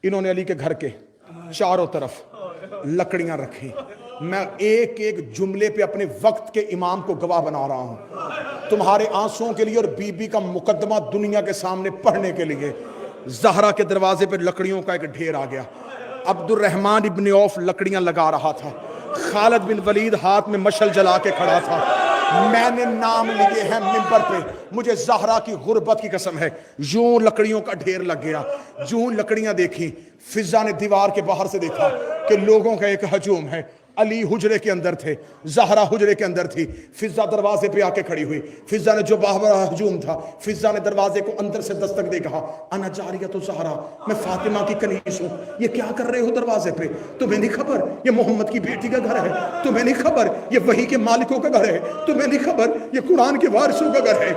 انہوں نے علی کے گھر کے چاروں طرف لکڑیاں رکھی. میں ایک ایک جملے پہ اپنے وقت کے امام کو گواہ بنا رہا ہوں تمہارے آنسوؤں کے لیے اور بی بی کا مقدمہ دنیا کے سامنے پڑھنے کے لیے. زہرا کے دروازے پہ لکڑیوں کا ایک ڈھیر آ گیا. عبد الرحمن ابن عوف لکڑیاں لگا رہا تھا. خالد بن ولید ہاتھ میں مشل جلا کے کھڑا تھا. میں نے نام لیے ہیں منبر پہ, مجھے زہرا کی غربت کی قسم ہے. یوں لکڑیوں کا ڈھیر لگ گیا. یوں لکڑیاں دیکھی. فضا نے دیوار کے باہر سے دیکھا کہ لوگوں کا ایک ہجوم ہے. علی حجرے کے اندر تھے, زہرا حجرے کے اندر تھی. فضا دروازے پہ آ کے کھڑی ہوئی. فضا نے جو باہر ہجوم تھا, فضا نے دروازے کو اندر سے دستک دے کہا انا جاریۃ زہرا, میں فاطمہ کی کنیز ہوں. یہ کیا کر رہے ہو دروازے پہ؟ تمہیں نہیں خبر یہ محمد کی بیٹی کا گھر ہے؟ تمہیں نہیں خبر یہ وحی کے مالکوں کا گھر ہے؟ تمہیں نہیں خبر یہ قرآن کے وارثوں کا گھر ہے؟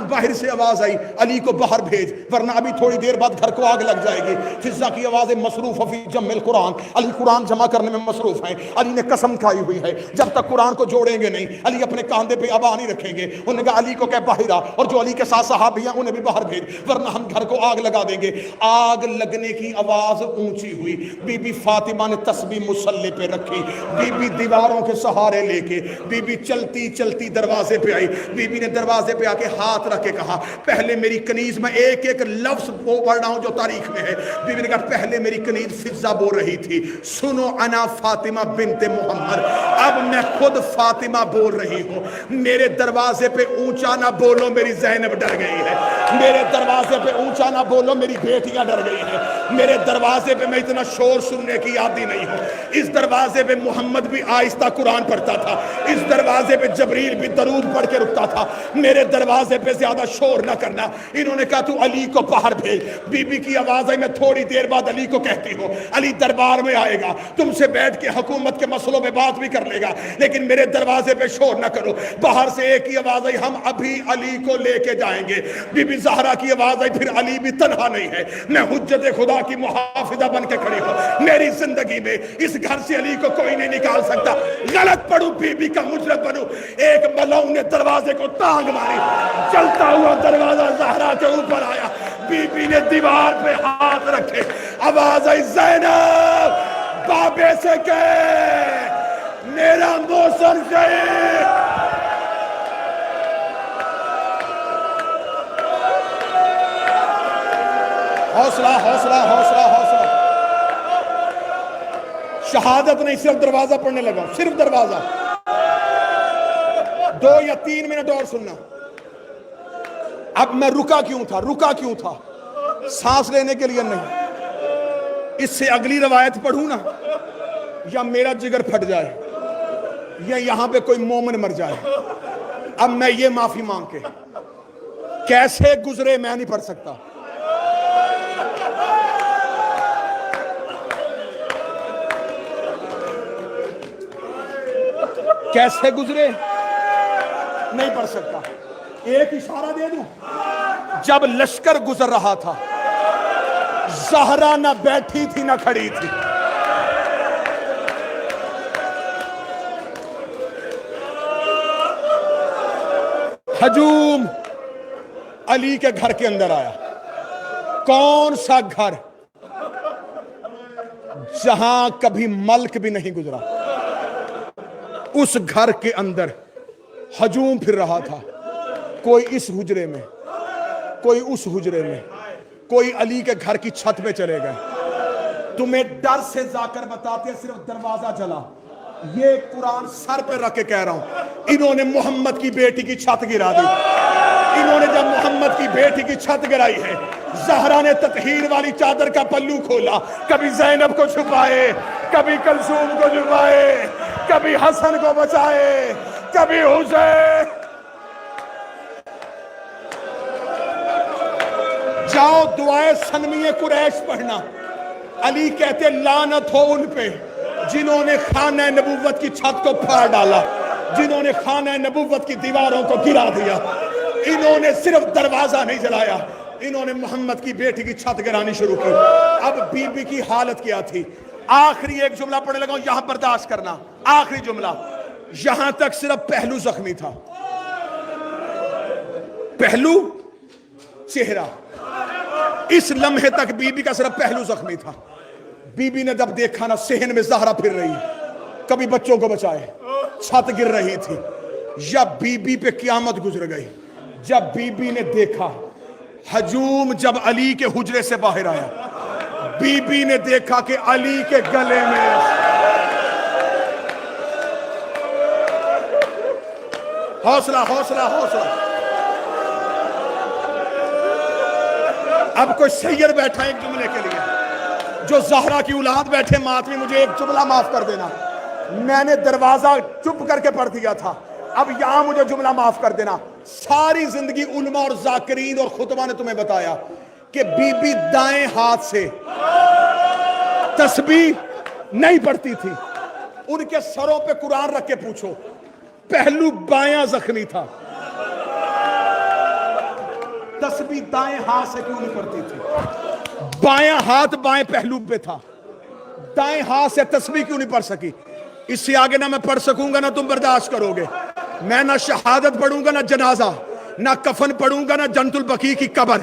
باہر سے آواز آئی علی کو باہر بھیج ورنہ ابھی تھوڑی دیر بعد گھر کو آگ لگ جائے گی. فضا کی آوازیں مصروف فی جمع القرآن, علی قرآن جمع کرنے میں مصروف ہیں. علی نے قسم کھائی ہوئی ہے جب تک قرآن کو جوڑیں گے نہیں, علی اپنے کاندھے پہ ابا نہیں رکھیں گے. انہوں نے کہا علی کو کہ باہر آ, اور جو علی کے ساتھ صحابی ہیں انہیں بھی باہر بھیج ورنہ ہم گھر کو آگ لگا دیں گے. آگ لگنے کی آواز اونچی ہوئی. بی بی فاطمہ نے تسبیح مصلی پہ رکھی. بی بی دیواروں کے سہارے لے کے بی بی چلتی چلتی دروازے پہ آئی. بی بی نے دروازے پہ آ کے ہاتھ رکھ کے کہا پہلے میری کنیز, میں ایک ایک لفظ وہ پڑھ رہا ہوں جو تاریخ میں ہے. بی بی نے کہا پہلے میری کنیز فضا بول رہی تھی سنو انا فاطمہ بنت محمد, اب میں خود فاطمہ بول رہی ہوں. میرے دروازے پہ اونچا نہ بولو میری زینب ڈر گئی ہے. میرے دروازے پہ اونچا نہ بولو میری بیٹیاں ڈر گئی ہیں. میرے دروازے پہ میں اتنا شور سننے کی عادی نہیں ہوں. اس دروازے پہ محمد بھی آہستہ قرآن پڑھتا تھا. اس دروازے پہ جبریل بھی درود پڑھ کے رکتا تھا. میرے دروازے پہ زیادہ شور نہ کرنا. انہوں نے کہا تو علی کو باہر بھیج. بی بی کی آواز آئی میں تھوڑی دیر بعد علی کو کہتی ہوں. علی دربار میں آئے گا, تم سے بیٹھ کے حکومت کے مسئلوں میں بات بھی کر لے گا, لیکن میرے دروازے پہ شور نہ کرو. باہر سے ایک ہی آواز آئی ہم ابھی علی کو لے کے جائیں گے. بی بی زہرا کی آواز آئی پھر علی بھی تنہا نہیں ہے, میں حجت خدا کی محافظہ بن کے کھڑی ہوں. میری زندگی میں اس گھر سے علی کو کوئی نہیں نکال سکتا. غلط پڑھوں بی بی کا مجرم بنوں. ایک ملعون نے دروازے کو ٹانگ ماری, چلتا ہوا دروازہ زہرا کے اوپر آیا. بی بی نے دیوار پہ ہاتھ رکھے, آواز آئی زینب بابے سے کہے میرا موسم شہید. حوصلہ حوصلہ حوصلہ حوصلہ. شہادت نہیں, صرف دروازہ پڑھنے لگا, صرف دروازہ. 2 یا 3 منٹ اور سننا. اب میں رکا کیوں تھا؟ سانس لینے کے لیے نہیں. اس سے اگلی روایت پڑھوں نا, یا میرا جگر پھٹ جائے یا یہاں پہ کوئی مومن مر جائے. اب میں یہ معافی مانگ کے کیسے گزرے میں نہیں پڑھ سکتا. کیسے گزرے نہیں پڑھ سکتا. ایک اشارہ دے دوں, جب لشکر گزر رہا تھا زہرا نہ بیٹھی تھی نہ کھڑی تھی. ہجوم علی کے گھر کے اندر آیا. کون سا گھر جہاں کبھی ملک بھی نہیں گزرا, اس گھر کے اندر ہجوم پھر رہا تھا. کوئی اس حجرے میں, کوئی اس حجرے میں, کوئی علی کے گھر کی چھت پہ چلے گئے. تمہیں ڈر سے جا کر بتاتے ہیں صرف دروازہ جلا. یہ قرآن سر پہ رکھ کے کہہ رہا ہوں, انہوں نے محمد کی بیٹی کی چھت گرا دی. انہوں نے جب محمد کی بیٹی کی چھت گرائی ہے, زہرا نے تطہیر والی چادر کا پلو کھولا, کبھی زینب کو چھپائے, کبھی کلثوم کو چھپائے, کبھی حسن کو بچائے, کبھی حسین. جاؤ دعائے سنمی قریش پڑھنا. علی کہتے لعنت ہو ان پہ جنہوں نے خانہ نبوت کی چھت کو پھاڑ ڈالا, جنہوں نے خانہ نبوت کی دیواروں کو گرا دیا. انہوں نے صرف دروازہ نہیں جلایا, انہوں نے محمد کی بیٹی کی چھت گرانی شروع کی. اب بی بی کی حالت کیا تھی؟ آخری ایک جملہ پڑھنے لگا ہوں, یہاں برداشت کرنا. آخری جملہ, یہاں تک صرف پہلو زخمی تھا. پہلو, چہرہ, اس لمحے تک بی بی کا صرف پہلو زخمی تھا. بی بی نے جب دیکھا نا صحن میں زہرا پھر رہی, کبھی بچوں کو بچائے, چھت گر رہی تھی, یا بی بی پہ قیامت گزر گئی. جب بی بی نے دیکھا ہجوم جب علی کے حجرے سے باہر آیا, بی بی نے دیکھا کہ علی کے گلے میں, حوصلہ حوصلہ حوصلہ, اب کوئی سید بیٹھا ایک جملے کے لیے, جو زہرا کی اولاد بیٹھے ماتمی, مجھے ایک جملہ معاف کر دینا, میں نے دروازہ چپ کر کے پڑھ دیا تھا, اب یہاں مجھے جملہ معاف کر دینا. ساری زندگی علماء اور ذاکرین اور خطبہ نے تمہیں بتایا کہ بی بی دائیں ہاتھ سے تسبیح نہیں پڑھتی تھی. ان کے سروں پہ قرآن رکھ کے پوچھو, پہلو بایاں زخمی تھا, تسبیح دائیں ہاتھ سے کیوں نہیں پڑھتی تھی؟ بایاں ہاتھ بائیں پہلو پہ تھا, دائیں ہاتھ سے تسبیح کیوں نہیں پڑھ سکی؟ اس سے آگے نہ میں پڑھ سکوں گا نہ تم برداشت کرو گے. میں نہ شہادت پڑھوں گا نہ جنازہ, نہ کفن پڑھوں گا نہ جنت البقیع کی قبر.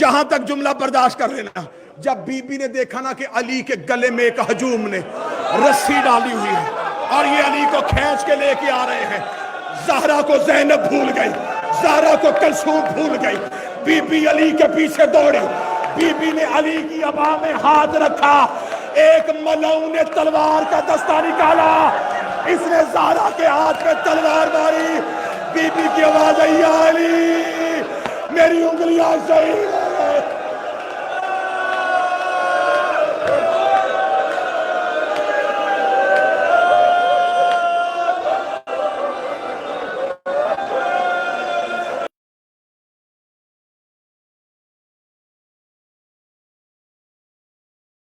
یہاں تک جملہ برداشت کر لینا. جب بی بی نے دیکھا نا کہ علی کے گلے میں ایک ہجوم نے رسی ڈالی ہوئی ہے اور یہ علی کو کھینچ کے لے کے آ رہے ہیں, زہرا کو زینب بھول گئی, زہرا کو کلثوم بھول گئی. بی بی علی کے پیچھے دوڑی, بی بی نے علی کی ابا میں ہاتھ رکھا, ایک ملعون نے تلوار کا دستہ نکالا, اس نے زہرا کے ہاتھ میں تلوار ماری. بی بی کی آواز آئی, یا علی میری انگلیاں شہید